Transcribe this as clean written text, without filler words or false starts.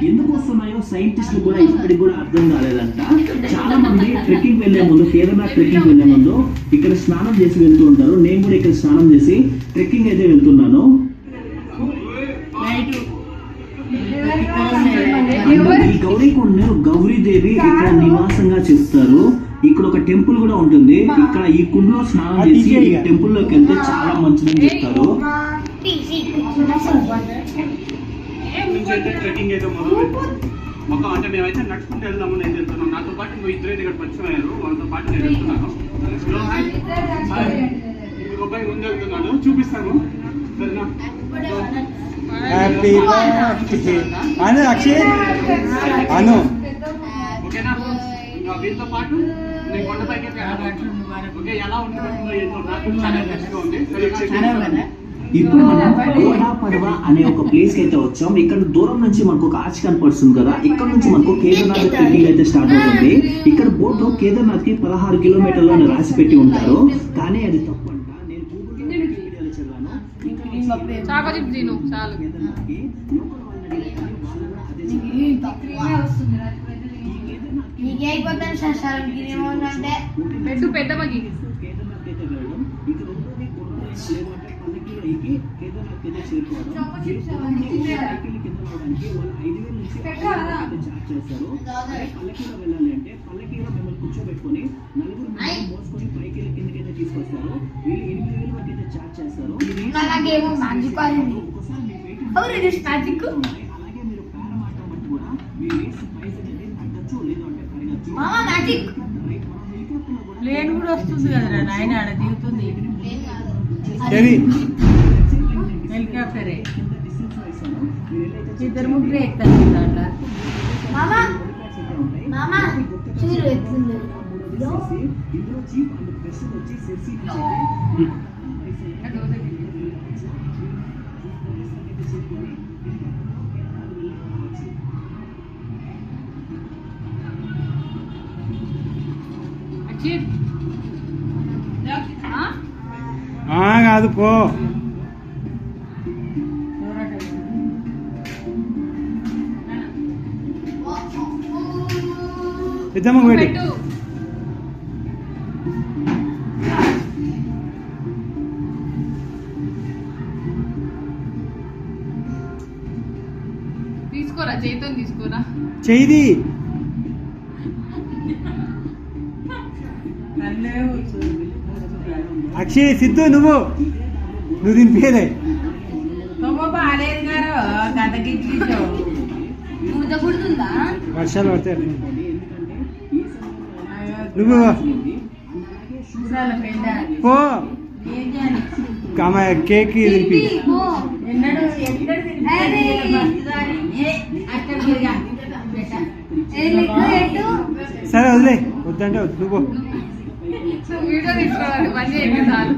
ఎందుకు వస్తున్నాయో సైంటిస్టులు కూడా ఇప్పటికి కూడా అర్థం కాలేదంట. చాలా మంది ట్రెక్కింగ్ వెళ్లే ముందు, కేదార్నాథ్ ట్రెక్కింగ్ వెళ్లే ముందు ఇక్కడ స్నానం చేసి వెళ్తూ ఉంటారు. నేను కూడా ఇక్కడ స్నానం చేసి ట్రెక్కింగ్ అయితే వెళ్తున్నాను. ఈ గౌరీకొండను గౌరీదేవి ఇక్కడ నివాసంగా చెప్తారు. ఇక్కడ ఒక టెంపుల్ కూడా ఉంటుంది. ఇక్కడ ఈ కుండలో స్నానం చేసి టెంపుల్ లోకి వెళ్తే చాలా మంచిదని చెప్తారు. ట్రెక్కింగ్ అయితే మొదలు మొత్తం అంటే మేమైతే నడుచుకుంటూ వెళ్దామని నేను వెళ్తున్నాను. నాతో పాటు ఇంకో ఇద్దరు ఇక్కడ పరిచయం అయ్యారు. వాళ్ళతో పాటు నేను వెళ్తున్నాను. ఇంకొక అబ్బాయి ముందు వెళ్తున్నాను, చూపిస్తాను. సరేనా? హ్యాపీ బర్త్డే అను అక్షయ్ అను. ఓకేనా? వీళ్ళతో పాటు నేను కొండపైకి ఓకే ఎలా ఉంటుందో ఏంటో నాకు చాలా ఇంట్రెస్ట్గా ఉంది. సరే, ఇప్పుడు మనం కోడా పడవ అనే ఒక ప్లేస్ కి అయితే వచ్చాం. ఇక్కడ దూరం నుంచి మనకు ఒక ఆర్చ్ కనపడుతుంది కదా. ఇక్కడ నుంచి మనకు కేదార్నాథ్ ట్రెక్కింగ్ అయితే స్టార్ట్ అవుతుంది. ఇక్కడ బోర్డు కేదార్నాథ్ కి 16 కిలోమీటర్లు అని రాసి పెట్టి ఉంటారు, కానీ అది తప్పు అంట. నేను గూగుల్ వీడియోలో చదివాను. కేదార్నాథ్ అయితే చేరుకోవడం వాళ్ళు 5,000 నుంచి 6,000 చార్జ్ చేస్తారు. పల్లకీలో వెళ్ళాలి అంటే పల్లకీలో మిమ్మల్ని కూర్చోబెట్టుకొని నలుగురు మోసుకొని పైకి కిందకైతే తీసుకొస్తారు. వీళ్ళు 8,000 వరకు అయితే చార్జ్ చేస్తారు. అలాగే మీరు పారమాటం బట్టి కూడా మీ రేస్ ప్రైస్ అనేది తగ్గచ్చు, లేదు అంటే పెరగచ్చు. ప్లేన్ కూడా వస్తుంది కదా నాయన, ఆడ దిగుతుంది హెలికాప్టరే. ఇద్దరు ముగ్గురే ఎక్కుతారు దాంట్లో. కాదు పో. పెద్దమ్మ పెట్టు. తీసుకోరా, చేయితో తీసుకోరా. చేయిది అక్షయ్ సిద్ధు నువ్వు దీని పేరే బాగాలేదు గారు కథకిచ్చి వర్షాలు పడతాయి. నువ్వు పో కేక్ తినిపి. సరే వదిలే, వద్దంటే వద్దు. నువ్వు వీడియో తీసుకోవాలి, పని చేయండి చాలు.